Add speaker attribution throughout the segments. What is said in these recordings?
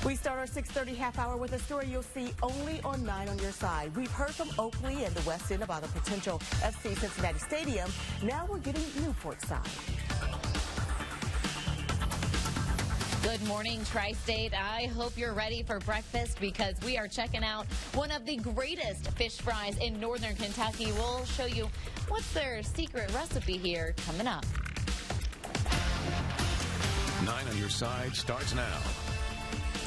Speaker 1: We start our 6:30 half hour with a story you'll see only on 9 on your side. We've heard from Oakley and the West End about a potential FC Cincinnati Stadium. Now we're getting Newport side.
Speaker 2: Good morning, Tri-State. I hope you're ready for breakfast because we are checking out one of the greatest fish fries in northern Kentucky. We'll show you what's their secret recipe here coming up.
Speaker 3: 9 on your side starts now.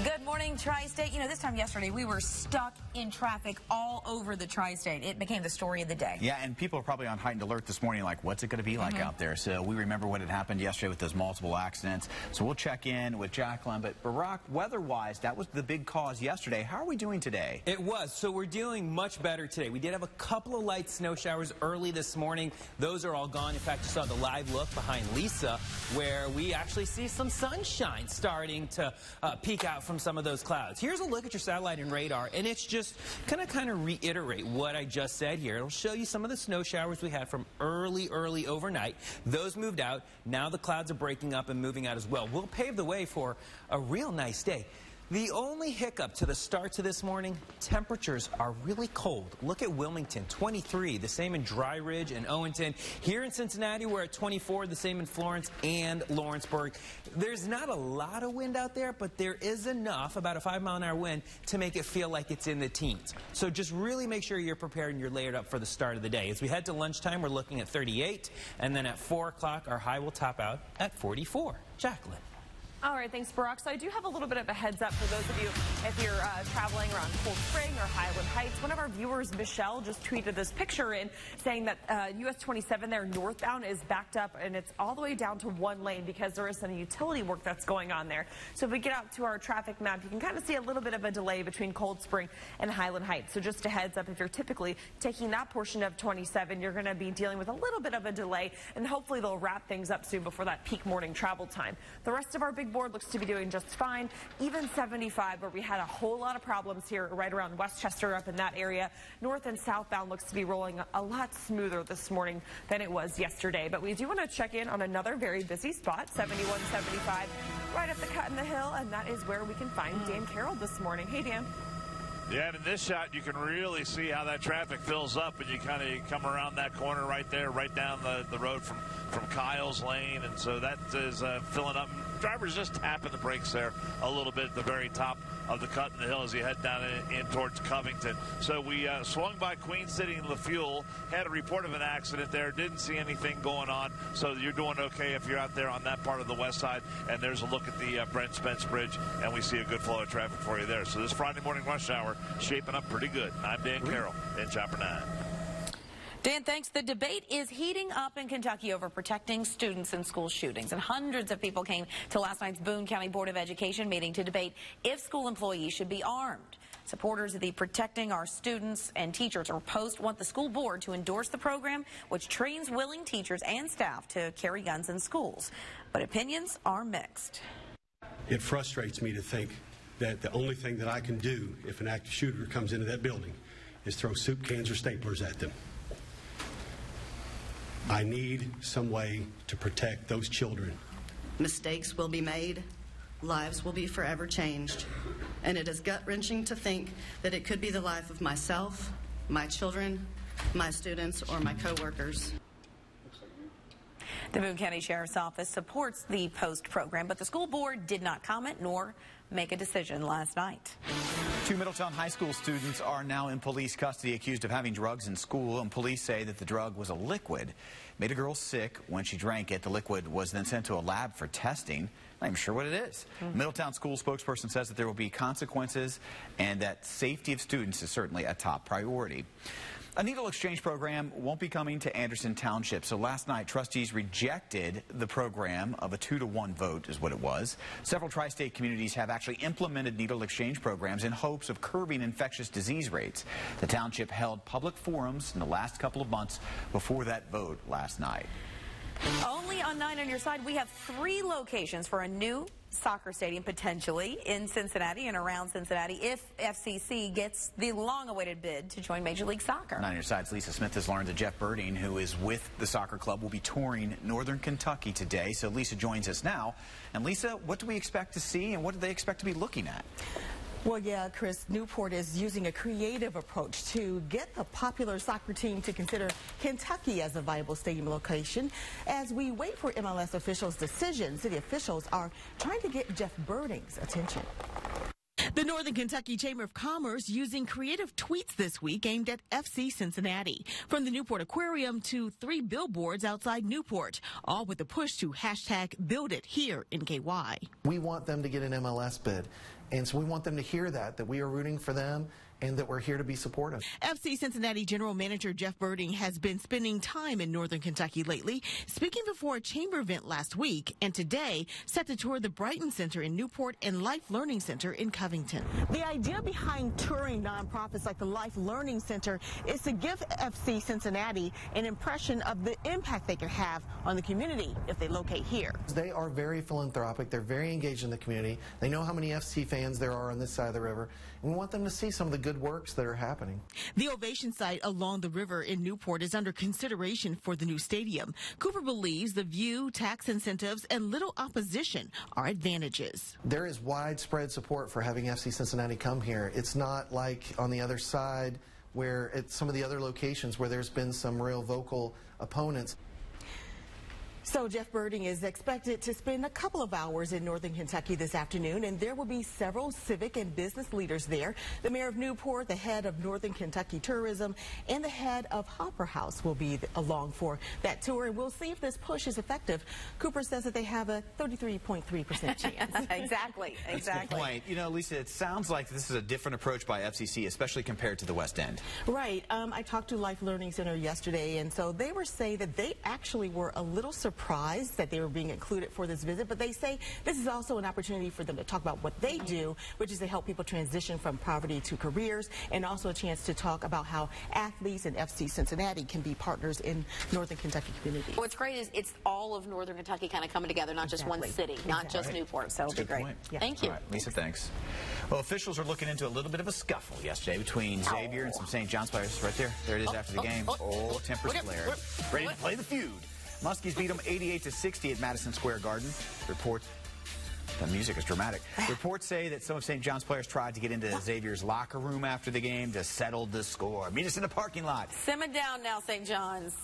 Speaker 4: Good morning, Tri-State. You know, this time yesterday, we were stuck in traffic all over the Tri-State. It became the story of the day.
Speaker 5: Yeah, and people are probably on heightened alert this morning, like, what's it going to be like out there? So we remember what had happened yesterday with those multiple accidents. So we'll check in with Jacqueline. But Barack, weather-wise, that was the big cause yesterday. How are we doing today?
Speaker 6: It was. So we're doing much better today. We did have a couple of light snow showers early this morning. Those are all gone. In fact, you saw the live look behind Lisa, where we actually see some sunshine starting to peek out from some of those clouds. Here's a look at your satellite and radar, and it's just going to kind of reiterate what I just said here. It'll show you some of the snow showers we had from early overnight. Those moved out. Now the clouds are breaking up and moving out as well. We'll pave the way for a real nice day. The only hiccup to the start to this morning, temperatures are really cold. Look at Wilmington, 23, the same in Dry Ridge and Owenton. Here in Cincinnati, we're at 24, the same in Florence and Lawrenceburg. There's not a lot of wind out there, but there is enough, about a 5-mile-an-hour wind, to make it feel like it's in the teens. So just really make sure you're prepared and you're layered up for the start of the day. As we head to lunchtime, we're looking at 38, and then at 4 o'clock, our high will top out at 44. Jacqueline.
Speaker 7: All right, thanks, Barack. So I do have a little bit of a heads up for those of you if you're traveling around Cold Spring or Highland Heights. One of our viewers, Michelle, just tweeted this picture in saying that US 27 there northbound is backed up and it's all the way down to 1 lane because there is some utility work that's going on there. So if we get out to our traffic map, you can kind of see a little bit of a delay between Cold Spring and Highland Heights. So just a heads up, if you're typically taking that portion of 27, you're going to be dealing with a little bit of a delay, and hopefully they'll wrap things up soon before that peak morning travel time. The rest of our big board looks to be doing just fine. Even 75, where we had a whole lot of problems here right around Westchester up in that area. North and southbound looks to be rolling a lot smoother this morning than it was yesterday. But we do want to check in on another very busy spot, 71, 75, right at the cut in the hill, and that is where we can find Dan Carroll this morning. Hey, Dan.
Speaker 8: Yeah, and in this shot, you can really see how that traffic fills up, and you kind of come around that corner right there, right down the road from Kyle's Lane, and so that is filling up. Drivers just tapping the brakes there a little bit at the very top of the cut in the hill as you head down in towards Covington. So we swung by Queen City and LaFuel, had a report of an accident there, didn't see anything going on, so you're doing okay if you're out there on that part of the west side. And there's a look at the Brent Spence Bridge, and we see a good flow of traffic for you there. So this Friday morning rush hour shaping up pretty good. I'm Dan Carroll in Chopper 9.
Speaker 4: Dan, thanks. The debate is heating up in Kentucky over protecting students in school shootings, and hundreds of people came to last night's Boone County Board of Education meeting to debate if school employees should be armed. Supporters of the Protecting Our Students and Teachers or POST want the school board to endorse the program, which trains willing teachers and staff to carry guns in schools. But opinions are mixed.
Speaker 9: It frustrates me to think that the only thing that I can do if an active shooter comes into that building is throw soup cans or staplers at them. I need some way to protect those children.
Speaker 10: Mistakes will be made, lives will be forever changed, and it is gut-wrenching to think that it could be the life of myself, my children, my students, or my coworkers.
Speaker 4: The Boone County Sheriff's Office supports the POST program, but the school board did not comment nor make a decision last night.
Speaker 5: 2 Middletown high school students are now in police custody accused of having drugs in school, and police say that the drug was a liquid. Made a girl sick when she drank it. The liquid was then sent to a lab for testing. Not even sure what it is. Middletown school spokesperson says that there will be consequences and that safety of students is certainly a top priority. A needle exchange program won't be coming to Anderson Township. So last night, trustees rejected the program of a 2-to-1 vote is what it was. Several tri-state communities have actually implemented needle exchange programs in hopes of curbing infectious disease rates. The township held public forums in the last couple of months before that vote last night.
Speaker 4: Only on 9 on your side, we have 3 locations for a new soccer stadium potentially in Cincinnati and around Cincinnati if FCC gets the long-awaited bid to join Major League Soccer.
Speaker 5: On your side's Lisa Smith has learned that Jeff Birding, who is with the soccer club, will be touring Northern Kentucky today. So Lisa joins us now. And Lisa, what do we expect to see and what do they expect to be looking at?
Speaker 1: Well, yeah, Chris, Newport is using a creative approach to get the popular soccer team to consider Kentucky as a viable stadium location. As we wait for MLS officials' decision, city officials are trying to get Jeff Birding's attention. The Northern Kentucky Chamber of Commerce using creative tweets this week aimed at FC Cincinnati. From the Newport Aquarium to 3 billboards outside Newport, all with a push to hashtag Build It here in KY.
Speaker 11: We want them to get an MLS bid, and so we want them to hear that we are rooting for them and that we're here to be supportive.
Speaker 1: FC Cincinnati General Manager Jeff Birding has been spending time in Northern Kentucky lately, speaking before a chamber event last week, and today set to tour the Brighton Center in Newport and Life Learning Center in Covington. The idea behind touring nonprofits like the Life Learning Center is to give FC Cincinnati an impression of the impact they can have on the community if they locate here.
Speaker 11: They are very philanthropic. They're very engaged in the community. They know how many FC fans there are on this side of the river, and we want them to see some of the good works that are happening.
Speaker 1: The Ovation site along the river in Newport is under consideration for the new stadium. Cooper believes the view, tax incentives, and little opposition are advantages.
Speaker 11: There is widespread support for having FC Cincinnati come here. It's not like on the other side where at some of the other locations where there's been some real vocal opponents.
Speaker 1: So Jeff Birding is expected to spend a couple of hours in Northern Kentucky this afternoon, and there will be several civic and business leaders there. The mayor of Newport, the head of Northern Kentucky Tourism, and the head of Hopper House will be along for that tour, and we'll see if this push is effective. Cooper says that they have a 33.3% chance.
Speaker 4: Exactly.
Speaker 5: That's a good point. You know, Lisa, it sounds like this is a different approach by FCC, especially compared to the West End.
Speaker 1: Right. I talked to Life Learning Center yesterday, and so they were saying that they actually were a little surprised that they were being included for this visit, but they say this is also an opportunity for them to talk about what they do, which is to help people transition from poverty to careers, and also a chance to talk about how athletes and FC Cincinnati can be partners in Northern Kentucky communities.
Speaker 4: What's great is it's all of Northern Kentucky kind of coming together, not just one city, not just Newport, so it'll be great.
Speaker 1: Yeah.
Speaker 4: Thank you.
Speaker 5: All right, Lisa, thanks. Well, officials are looking into a little bit of a scuffle yesterday between Xavier and some St. John's players. Right there. There it is after the game. Tempers flared. Ready to play the feud. Muskies beat them 88-60 at Madison Square Garden. Reports, the music is dramatic. Reports say that some of St. John's players tried to get into Xavier's locker room after the game to settle the score. Meet us in the parking lot.
Speaker 4: Simmer down now, St. John's.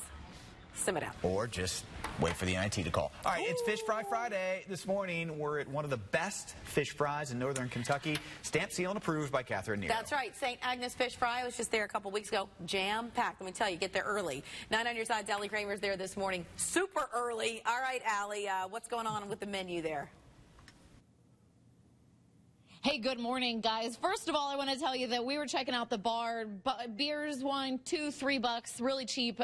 Speaker 4: Simmer down.
Speaker 5: Or just wait for the NIT to call. All right, it's Fish Fry Friday. This morning, we're at one of the best fish fries in Northern Kentucky. Stamped, sealed, and approved by Catherine Nero.
Speaker 4: That's right. St. Agnes Fish Fry. I was just there a couple weeks ago. Jam-packed. Let me tell you, get there early. 9 on your side's Allie Kramer's there this morning. Super early. All right, Allie, what's going on with the menu there?
Speaker 2: Hey, good morning, guys. First of all, I want to tell you that we were checking out the bar. Beers, wine, $2-3, really cheap,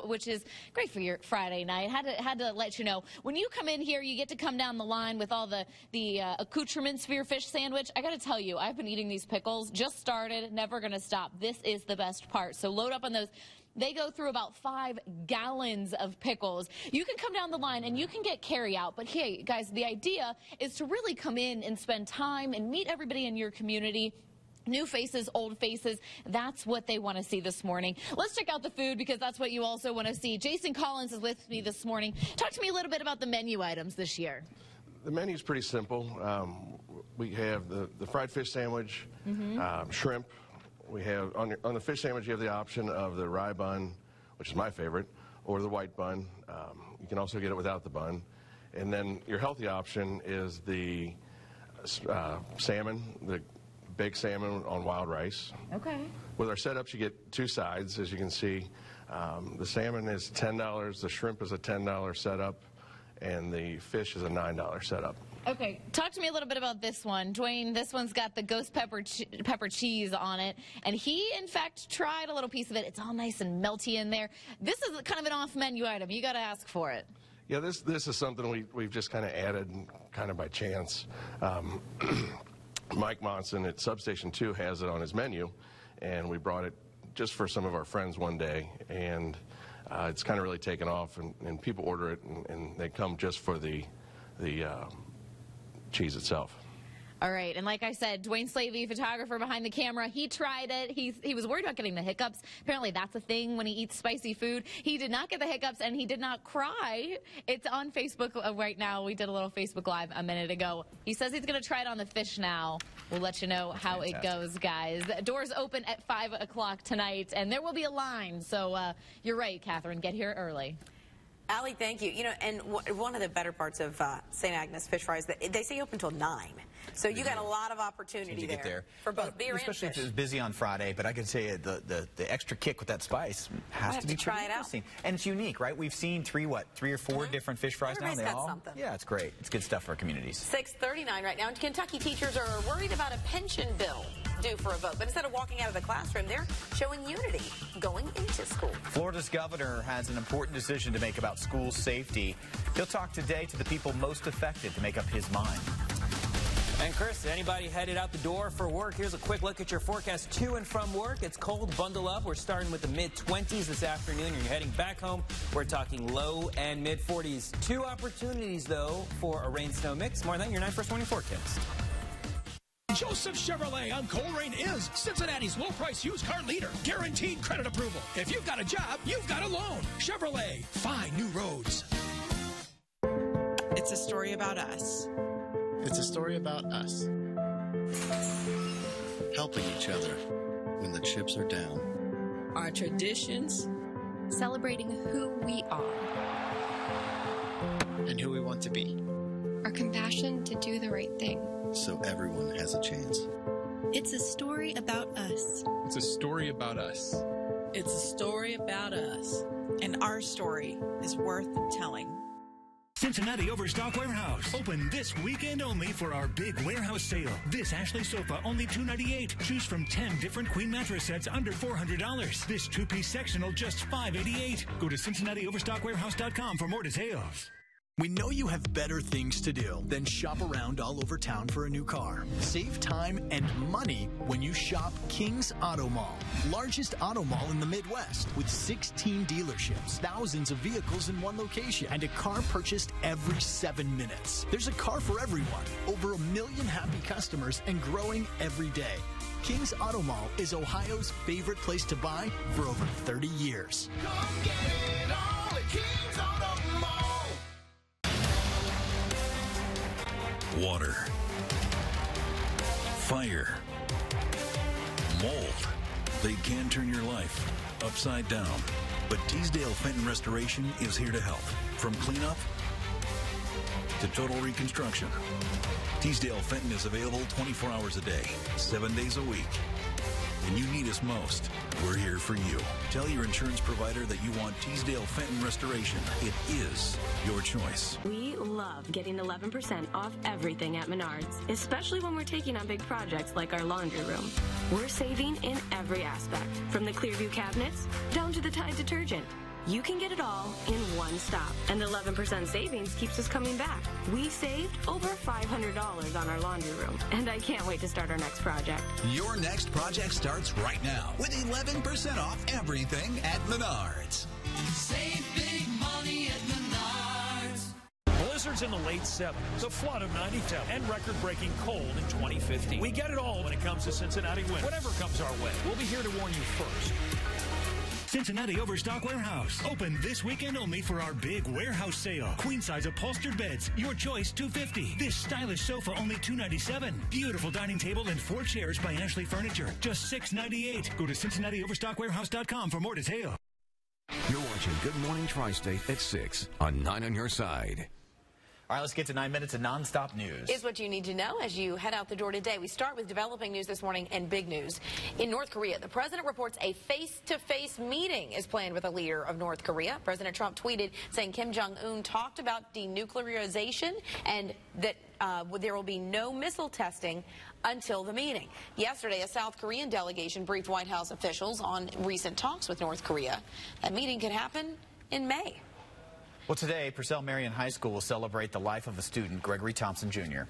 Speaker 2: which is great for your Friday night. Had to let you know. When you come in here, you get to come down the line with all the accoutrements for your fish sandwich. I got to tell you, I've been eating these pickles. Just started, never going to stop. This is the best part. So load up on those. They go through about 5 gallons of pickles. You can come down the line and you can get carry out. But hey, guys, the idea is to really come in and spend time and meet everybody in your community. New faces, old faces, that's what they want to see this morning. Let's check out the food because that's what you also want to see. Jason Collins is with me this morning. Talk to me a little bit about the menu items this year.
Speaker 12: The menu is pretty simple. We have the fried fish sandwich, shrimp. We have on the fish sandwich, you have the option of the rye bun, which is my favorite, or the white bun. You can also get it without the bun. And then your healthy option is the salmon, the baked salmon on wild rice. Okay. With our setups, you get 2 sides, as you can see. The salmon is $10, the shrimp is a $10 setup, and the fish is a $9 setup.
Speaker 2: Okay, talk to me a little bit about this one. Dwayne, this one's got the ghost pepper cheese on it, and he, in fact, tried a little piece of it. It's all nice and melty in there. This is kind of an off-menu item. You got to ask for it.
Speaker 12: Yeah, this is something we've just kind of added kind of by chance. Mike Monson at Substation 2 has it on his menu, and we brought it just for some of our friends one day, and it's kind of really taken off, and people order it, and they come just for the cheese itself.
Speaker 2: All right, and like I said, Dwayne Slavey, photographer behind the camera, he tried it. He was worried about getting the hiccups. Apparently that's a thing when he eats spicy food. He did not get the hiccups, and he did not cry. It's on Facebook right now. We did a little Facebook Live a minute ago. He says he's going to try it on the fish now. We'll let you know how it goes, guys. Doors open at 5 o'clock tonight, and there will be a line. So you're right, Catherine. Get here early.
Speaker 4: Allie, thank you. You know, and one of the better parts of St. Agnes Fish Fries, they stay open until 9. So you got a lot of opportunity there for both beer and fish.
Speaker 5: Especially if it was busy on Friday, but I can tell you the extra kick with that spice has to be
Speaker 4: try it out.
Speaker 5: And it's unique, right? We've seen three or four different fish fries now.
Speaker 4: Everybody's got something.
Speaker 5: Yeah, it's great. It's good stuff for our communities.
Speaker 4: 6:39 right now. And Kentucky teachers are worried about a pension bill due for a vote. But instead of walking out of the classroom, they're showing unity going into school.
Speaker 5: Florida's governor has an important decision to make about school safety. He'll talk today to the people most affected to make up his mind.
Speaker 6: And Chris, anybody headed out the door for work? Here's a quick look at your forecast to and from work. It's cold, bundle up. We're starting with the mid-20s this afternoon. You're heading back home. We're talking low and mid-40s. 2 opportunities, though, for a rain-snow mix. More than that, your 9 First Morning forecast.
Speaker 13: Joseph Chevrolet on Coleraine is Cincinnati's low-price used car leader. Guaranteed credit approval. If you've got a job, you've got a loan. Chevrolet, find new roads.
Speaker 14: It's a story about us.
Speaker 15: It's a story about us. Helping each other when the chips are down.
Speaker 14: Our traditions.
Speaker 16: Celebrating who we are.
Speaker 15: And who we want to be.
Speaker 16: Our compassion to do the right thing.
Speaker 15: So everyone has a chance.
Speaker 16: It's a story about us.
Speaker 17: It's a story about us.
Speaker 14: It's a story about us. And our story is worth telling.
Speaker 18: Cincinnati Overstock Warehouse. Open this weekend only for our big warehouse sale. This Ashley sofa, only $298. Choose from 10 different queen mattress sets under $400. This 2-piece sectional, just $588. Go to CincinnatiOverstockWarehouse.com for more details.
Speaker 19: We know you have better things to do than shop around all over town for a new car. Save time and money when you shop King's Auto Mall. Largest auto mall in the Midwest with 16 dealerships, thousands of vehicles in one location, and a car purchased every 7 minutes. There's a car for everyone. Over 1 million happy customers and growing every day. King's Auto Mall is Ohio's favorite place to buy for over 30 years.
Speaker 20: Come get it all at King's Auto Mall.
Speaker 21: Water, fire, mold. They can turn your life upside down. But Teasdale Fenton Restoration is here to help. From cleanup to total reconstruction. Teasdale Fenton is available 24 hours a day, 7 days a week. When you need us most, we're here for you. Tell your insurance provider that you want Teasdale Fenton Restoration. It is your choice.
Speaker 22: We love getting 11% off everything at Menards, especially when we're taking on big projects like our laundry room. We're saving in every aspect, from the Clearview cabinets down to the Tide detergent. You can get it all in one stop, and the 11% savings keeps us coming back. We saved over $500 on our laundry room, and I can't wait to start our next project.
Speaker 23: Your next project starts right now with 11% off everything at Menards.
Speaker 20: Save big money at Menards.
Speaker 13: Blizzards in the late 70s, the flood of 92, and record-breaking cold in 2015. We get it all when it comes to Cincinnati winter. Whatever comes our way, we'll be here to warn you first.
Speaker 18: Cincinnati Overstock Warehouse. Open this weekend only for our big warehouse sale. Queen size upholstered beds, your choice, $250. This stylish sofa, only $297. Beautiful dining table and 4 chairs by Ashley Furniture, just $698. Go to CincinnatiOverstockWarehouse.com for more detail.
Speaker 3: You're watching Good Morning Tri-State at 6 on 9 on your side.
Speaker 5: All right, let's get to 9 minutes of nonstop news.
Speaker 4: Is what you need to know as you head out the door today. We start with developing news this morning and big news. In North Korea, the president reports a face-to-face meeting is planned with a leader of North Korea. President Trump tweeted saying Kim Jong-un talked about denuclearization and that there will be no missile testing until the meeting. Yesterday, a South Korean delegation briefed White House officials on recent talks with North Korea. That meeting could happen in May.
Speaker 5: Well, today, Purcell Marion High School will celebrate the life of a student, Gregory Thompson, Jr.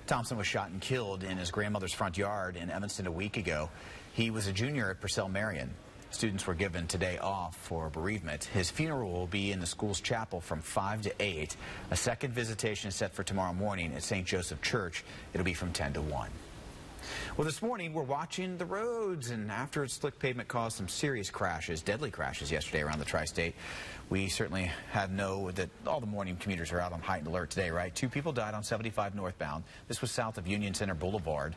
Speaker 5: Thompson was shot and killed in his grandmother's front yard in Evanston a week ago. He was a junior at Purcell Marion. Students were given today off for bereavement. His funeral will be in the school's chapel from 5 to 8. A second visitation is set for tomorrow morning at St. Joseph Church. It'll be from 10 to 1. Well, this morning we're watching the roads, and after its slick pavement caused some serious crashes, deadly crashes yesterday around the tri-state, we certainly know that all the morning commuters are out on heightened alert today, right? 2 people died on 75 northbound. This was south of Union Center Boulevard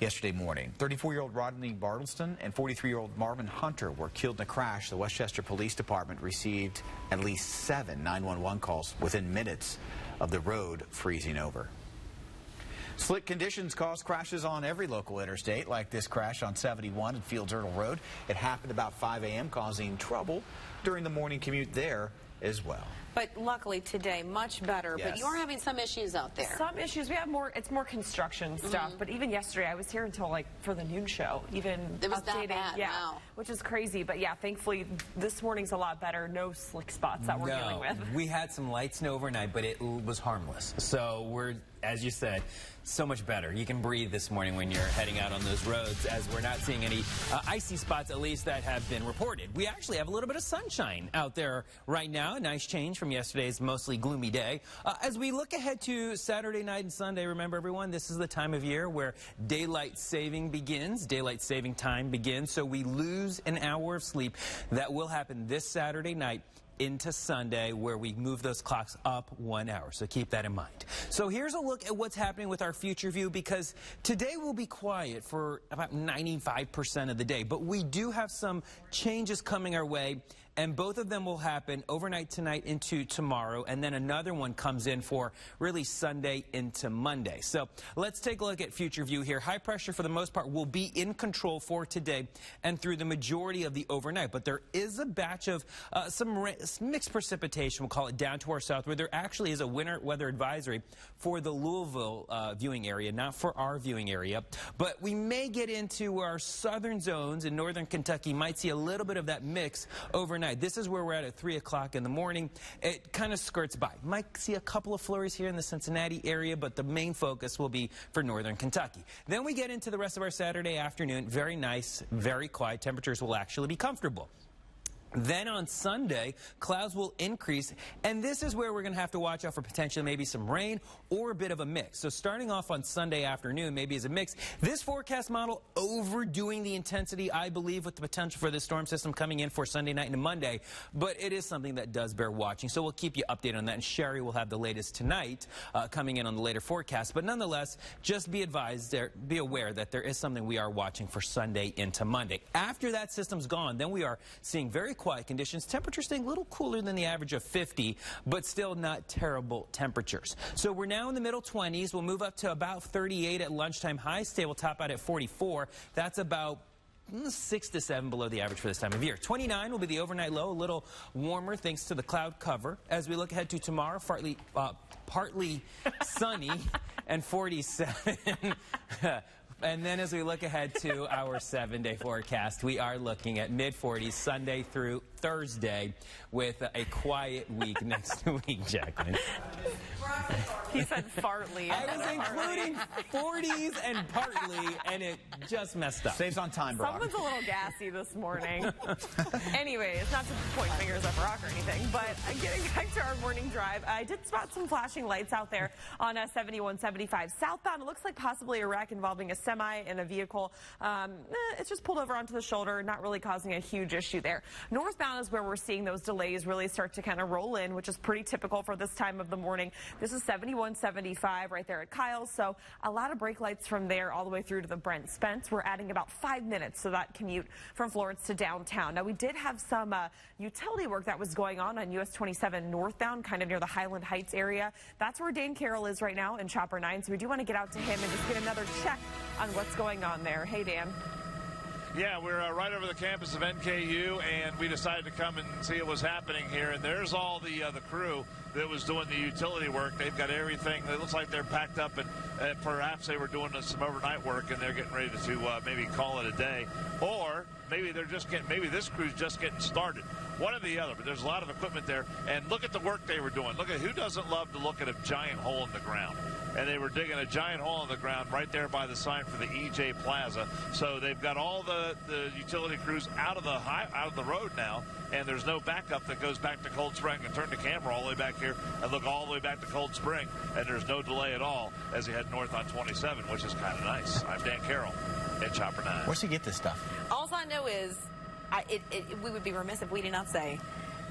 Speaker 5: yesterday morning. 34-year-old Rodney Bartleston and 43-year-old Marvin Hunter were killed in a crash. The Westchester Police Department received at least 7 911 calls within minutes of the road freezing over. Slick conditions caused crashes on every local interstate, like this crash on 71 and Fields Erdel Road. It happened about 5 a.m., causing trouble during the morning commute there as well.
Speaker 4: But luckily today, much better.
Speaker 5: Yes.
Speaker 4: But you're having some issues out there.
Speaker 7: Some issues. We have more. It's more construction stuff. But even yesterday, I was here until like for the noon show. Even
Speaker 4: it was
Speaker 7: updating,
Speaker 4: that bad.
Speaker 7: yeah,
Speaker 4: Wow.
Speaker 7: Which is crazy. But yeah, thankfully this morning's a lot better. No slick spots that we're dealing with.
Speaker 6: We had some light snow overnight, but it was harmless. So we're, as you said, so much better. You can breathe this morning when you're heading out on those roads, as we're not seeing any icy spots, at least that have been reported. We actually have a little bit of sunshine out there right now. A nice change from yesterday's mostly gloomy day. As we look ahead to Saturday night and Sunday, remember everyone, this is the time of year where daylight saving begins. Daylight saving time begins, so we lose an hour of sleep. That will happen this Saturday night into Sunday, where we move those clocks up 1 hour. So keep that in mind. So here's a look at what's happening with our future view, because today will be quiet for about 95% of the day. But we do have some changes coming our way, and both of them will happen overnight tonight into tomorrow, and then another one comes in for really Sunday into Monday. So let's take a look at future view here. High pressure, for the most part, will be in control for today and through the majority of the overnight. But there is a batch of some mixed precipitation, we'll call it, down to our south, where there actually is a winter weather advisory for the Louisville viewing area, not for our viewing area. But we may get into our southern zones in northern Kentucky, might see a little bit of that mix overnight. This is where we're at 3 o'clock in the morning. It kind of skirts by. Might see a couple of flurries here in the Cincinnati area, but the main focus will be for northern Kentucky. Then we get into the rest of our Saturday afternoon. Very nice, very quiet. Temperatures will actually be comfortable. Then on Sunday, clouds will increase, and this is where we're going to have to watch out for potentially maybe some rain or a bit of a mix. So starting off on Sunday afternoon, maybe as a mix. This forecast model overdoing the intensity, I believe, with the potential for this storm system coming in for Sunday night into Monday, but it is something that does bear watching. So we'll keep you updated on that, and Sherry will have the latest tonight coming in on the later forecast. But nonetheless, just be advised, be aware that there is something we are watching for Sunday into Monday. After that system's gone, then we are seeing very quiet conditions. Temperatures staying a little cooler than the average of 50, but still not terrible temperatures. So we're now in the middle 20s. We'll move up to about 38 at lunchtime. Highs today will top out at 44. That's about 6 to 7 below the average for this time of year. 29 will be the overnight low, a little warmer thanks to the cloud cover. As we look ahead to tomorrow, partly sunny and 47. And then as we look ahead to our 7-day forecast, we are looking at mid-40s Sunday through Thursday with a quiet week next week, Jacqueline.
Speaker 7: He said fartly.
Speaker 6: I was including 40s and partly, and it just messed up.
Speaker 5: Saves on time, Brock.
Speaker 7: Someone's a little gassy this morning. Anyways, not to point fingers at Brock or anything, but getting back to our morning drive, I did spot some flashing lights out there on 7175 southbound. It looks like possibly a wreck involving a semi and a vehicle. It's just pulled over onto the shoulder, not really causing a huge issue there. Northbound is where we're seeing those delays really start to kind of roll in, which is pretty typical for this time of the morning. This is 7175 right there at Kyle's, so a lot of brake lights from there all the way through to the Brent Spence. We're adding about 5 minutes to that commute from Florence to downtown. Now, we did have some utility work that was going on US 27 northbound, kind of near the Highland Heights area. That's where Dan Carroll is right now in Chopper 9, so we do want to get out to him and just get another check on what's going on there. Hey, Dan.
Speaker 8: Yeah, we're right over the campus of NKU, and we decided to come and see what was happening here. And there's all the crew that was doing the utility work. They've got everything. It looks like they're packed up, and perhaps they were doing some overnight work, and they're getting ready to maybe call it a day. Or maybe maybe this crew's just getting started. One or the other, but there's a lot of equipment there. And look at the work they were doing. Look at who doesn't love to look at a giant hole in the ground. And they were digging a giant hole in the ground right there by the sign for the EJ Plaza. So they've got all the utility crews out of the road now, and there's no backup that goes back to Cold Spring. And turn the camera all the way back here and look all the way back to Cold Spring, and there's no delay at all as they head north on 27, which is kind of nice. I'm Dan Carroll at Chopper 9.
Speaker 5: Where's he get this stuff?
Speaker 4: All I know is we would be remiss if we did not say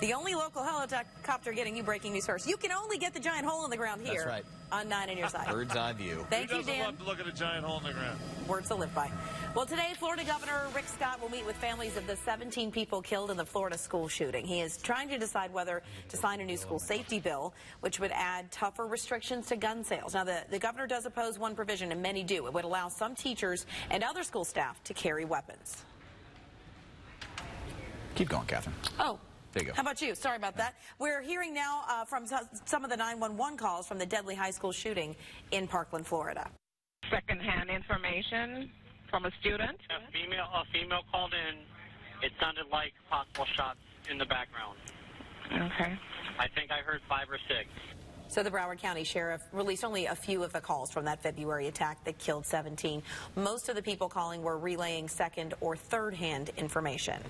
Speaker 4: the only local helicopter getting you breaking news first. You can only get the giant hole in the ground here.
Speaker 5: That's right.
Speaker 4: On 9 on your side.
Speaker 5: Bird's eye view.
Speaker 4: Thank you, Dan.
Speaker 8: Who doesn't love to look at a giant hole in the ground?
Speaker 4: Words to live by. Well, today, Florida Governor Rick Scott will meet with families of the 17 people killed in the Florida school shooting. He is trying to decide whether to sign a new school safety bill, which would add tougher restrictions to gun sales. Now, the governor does oppose one provision, and many do. It would allow some teachers and other school staff to carry weapons.
Speaker 5: Keep going, Catherine.
Speaker 4: Oh.
Speaker 5: There you go.
Speaker 4: How about you? Sorry about that. We're hearing now from some of the 911 calls from the deadly high school shooting in Parkland, Florida.
Speaker 9: Secondhand information from a student.
Speaker 10: A female called in. It sounded like possible shots in the background.
Speaker 9: Okay.
Speaker 10: I think I heard 5 or 6.
Speaker 4: So the Broward County Sheriff released only a few of the calls from that February attack that killed 17. Most of the people calling were relaying second or third-hand information.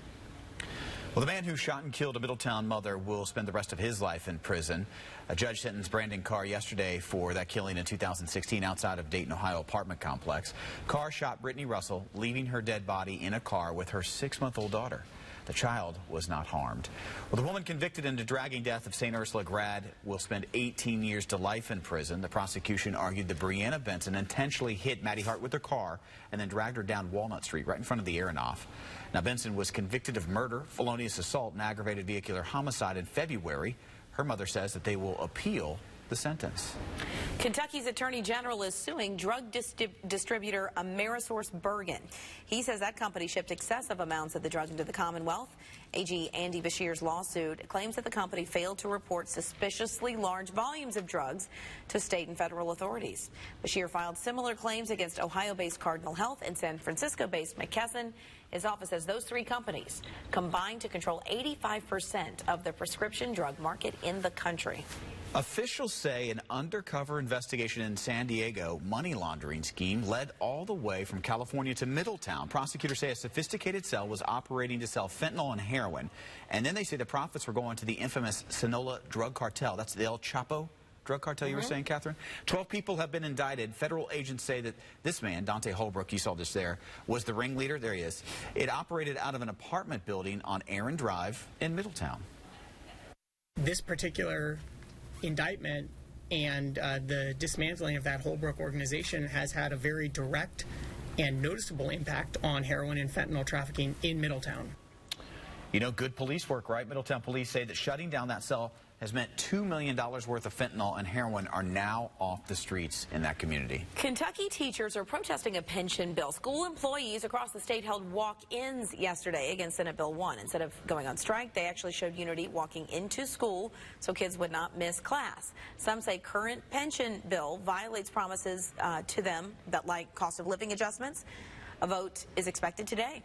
Speaker 5: Well, the man who shot and killed a Middletown mother will spend the rest of his life in prison. A judge sentenced Brandon Carr yesterday for that killing in 2016 outside of Dayton, Ohio apartment complex. Carr shot Brittany Russell, leaving her dead body in a car with her 6-month-old daughter. The child was not harmed. Well, the woman convicted in the dragging death of St. Ursula grad will spend 18 years to life in prison. The prosecution argued that Brianna Benson intentionally hit Maddie Hart with her car and then dragged her down Walnut Street right in front of the Aronoff. Now, Benson was convicted of murder, felonious assault, and aggravated vehicular homicide in February. Her mother says that they will appeal the sentence.
Speaker 4: Kentucky's Attorney General is suing drug distributor Amerisource Bergen. He says that company shipped excessive amounts of the drug into the Commonwealth. AG Andy Bashir's lawsuit claims that the company failed to report suspiciously large volumes of drugs to state and federal authorities. Bashir filed similar claims against Ohio-based Cardinal Health and San Francisco-based McKesson. His office says those 3 companies combined to control 85% of the prescription drug market in the country.
Speaker 5: Officials say an undercover investigation in San Diego money laundering scheme led all the way from California to Middletown. Prosecutors say a sophisticated cell was operating to sell fentanyl and heroin. And then they say the profits were going to the infamous Sinaloa drug cartel. That's the El Chapo drug cartel you were saying, Catherine? 12 people have been indicted. Federal agents say that this man, Dante Holbrook, you saw this there, was the ringleader. There he is. It operated out of an apartment building on Aaron Drive in Middletown.
Speaker 11: This particular indictment and the dismantling of that Holbrook organization has had a very direct and noticeable impact on heroin and fentanyl trafficking in Middletown.
Speaker 5: You know, good police work, right? Middletown police say that shutting down that cell has meant $2 million worth of fentanyl and heroin are now off the streets in that community.
Speaker 4: Kentucky teachers are protesting a pension bill. School employees across the state held walk-ins yesterday against Senate Bill 1. Instead of going on strike, they actually showed unity walking into school so kids would not miss class. Some say current pension bill violates promises to them that like cost of living adjustments. A vote is expected today.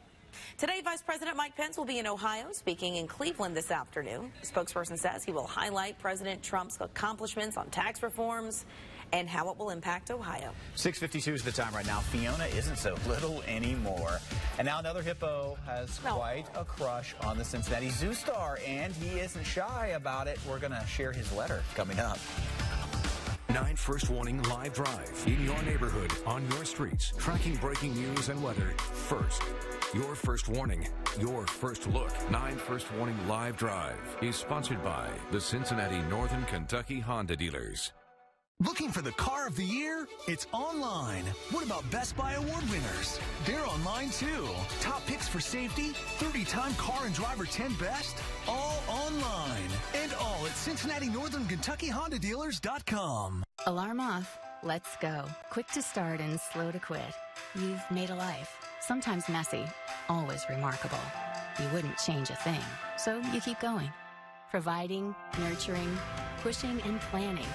Speaker 4: Today, Vice President Mike Pence will be in Ohio, speaking in Cleveland this afternoon. The spokesperson says he will highlight President Trump's accomplishments on tax reforms and how it will impact Ohio.
Speaker 5: 6:52 is the time right now. Fiona isn't so little anymore. And now another hippo has quite a crush on the Cincinnati Zoo star, and he isn't shy about it. We're going to share his letter coming up.
Speaker 3: 9 First Warning Live Drive. In your neighborhood, on your streets, tracking breaking news and weather first. Your first warning, your first look. 9 First Warning Live Drive is sponsored by the Cincinnati Northern Kentucky Honda Dealers.
Speaker 24: Looking for the car of the year? It's online. What about Best Buy award winners? They're online too. Top picks for safety, 30-time car and driver 10 best, all online. And all at Cincinnati Northern Kentucky Honda Dealers.com.
Speaker 25: Alarm off. Let's go. Quick to start and slow to quit. You've made a life. Sometimes messy, always remarkable. You wouldn't change a thing, so you keep going. Providing, nurturing, pushing and planning.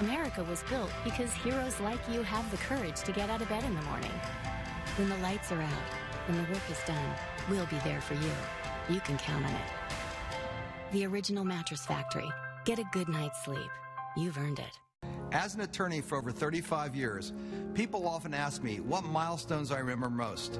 Speaker 25: America was built because heroes like you have the courage to get out of bed in the morning. When the lights are out, when the work is done, we'll be there for you. You can count on it. The Original Mattress Factory. Get a good night's sleep. You've earned it.
Speaker 1: As an attorney for over 35 years, people often ask me what milestones I remember most.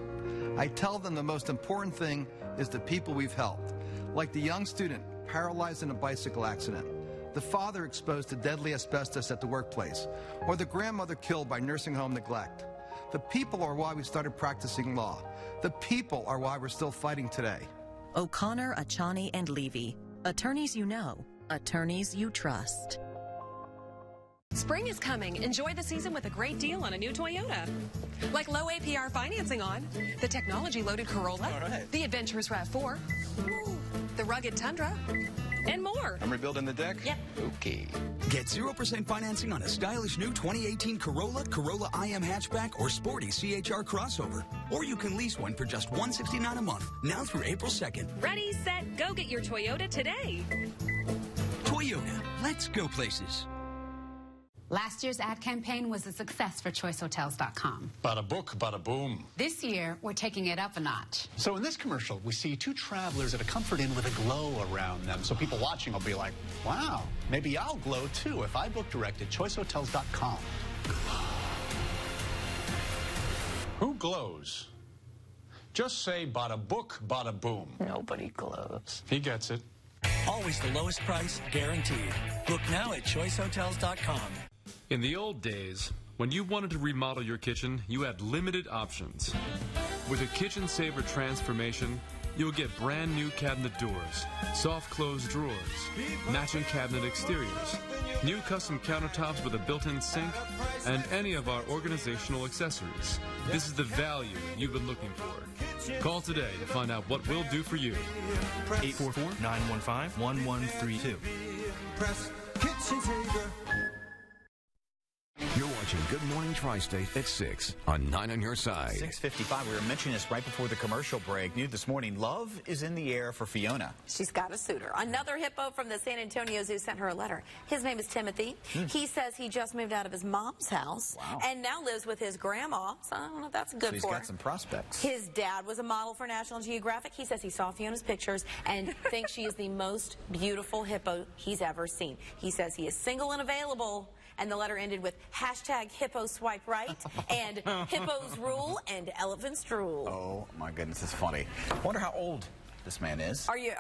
Speaker 1: I tell them the most important thing is the people we've helped, like the young student paralyzed in a bicycle accident, the father exposed to deadly asbestos at the workplace, or the grandmother killed by nursing home neglect. The people are why we started practicing law. The people are why we're still fighting today.
Speaker 2: O'Connor, Achani, and Levy. Attorneys you know. Attorneys you trust.
Speaker 12: Spring is coming. Enjoy the season with a great deal on a new Toyota. Like low APR financing on the technology-loaded Corolla, the adventurous RAV4, the rugged Tundra, and more.
Speaker 15: I'm rebuilding the deck?
Speaker 12: Yep.
Speaker 15: Okay.
Speaker 16: Get 0% financing on a stylish new 2018 Corolla, Corolla IM hatchback, or sporty CHR crossover. Or you can lease one for just $169 a month, now through April 2nd.
Speaker 12: Ready, set, go get your Toyota today.
Speaker 16: Toyota, let's go places.
Speaker 26: Last year's ad campaign was a success for ChoiceHotels.com.
Speaker 27: Bada book, bada boom.
Speaker 26: This year, we're taking it up a notch.
Speaker 27: So in this commercial, we see two travelers at a comfort inn with a glow around them. So people watching will be like, wow, maybe I'll glow too if I book direct at ChoiceHotels.com. Who glows? Just say bada book, bada boom.
Speaker 26: Nobody glows.
Speaker 27: He gets it.
Speaker 18: Always the lowest price, guaranteed. Book now at ChoiceHotels.com.
Speaker 28: In the old days, when you wanted to remodel your kitchen, you had limited options. With a Kitchen Saver transformation, you'll get brand new cabinet doors, soft close drawers, matching cabinet exteriors, new custom countertops with a built-in sink, and any of our organizational accessories. This is the value you've been looking for. Call today to find out what we'll do for you.
Speaker 29: 844-915-1132.
Speaker 3: You're watching Good Morning Tri-State at 6 on 9 on your side.
Speaker 5: 6:55. We were mentioning this right before the commercial break. New this morning, love is in the air for Fiona.
Speaker 4: She's got a suitor. Another hippo from the San Antonio Zoo sent her a letter. His name is Timothy. He says he just moved out of his mom's house and now lives with his grandma. So I don't know if that's good
Speaker 5: so
Speaker 4: for
Speaker 5: he's got some prospects.
Speaker 4: His dad was a model for National Geographic. He says he saw Fiona's pictures and thinks she is the most beautiful hippo he's ever seen. He says he is single and available. And the letter ended with #HippoSwipeRight and hippos rule and elephants drool.
Speaker 5: Oh my goodness, it's funny. I wonder how old this man is.
Speaker 4: Are you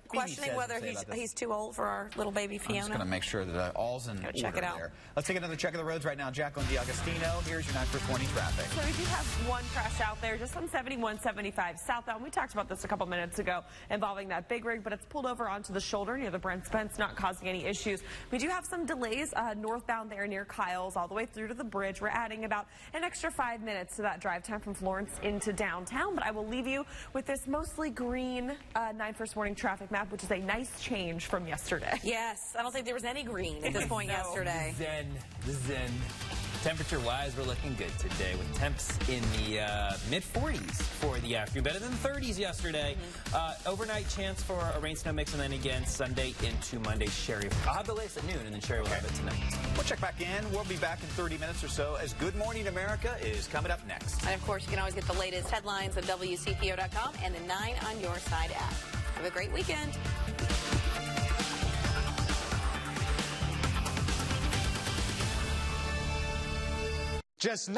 Speaker 4: questioning whether he's too old for our little baby Fiona?
Speaker 5: I'm just going to make sure that all's in order
Speaker 4: check it out.
Speaker 5: there. Let's take another check of the roads right now. Jacqueline D'Agostino, here's your 9 for 20 traffic.
Speaker 7: So we do have one crash out there just on 7175 southbound. We talked about this a couple minutes ago involving that big rig, but it's pulled over onto the shoulder near the Brent Spence, not causing any issues. We do have some delays northbound there near Kyle's all the way through to the bridge. We're adding about an extra 5 minutes to that drive time from Florence into downtown, but I will leave you with this mostly green 9 First Morning traffic map, which is a nice change from yesterday.
Speaker 4: Yes, I don't think there was any green at this point yesterday.
Speaker 6: Zen. Temperature-wise, we're looking good today with temps in the mid-40s for the afternoon. Better than the 30s yesterday. Overnight chance for a rain-snow mix, and then again Sunday into Monday. Sherry, I'll have the latest at noon, and then Sherry will have it tonight.
Speaker 5: We'll check back in. We'll be back in 30 minutes or so as Good Morning America is coming up next.
Speaker 4: And, of course, you can always get the latest headlines at wcpo.com and the 9 on Your Side app. Have a great weekend.
Speaker 30: Just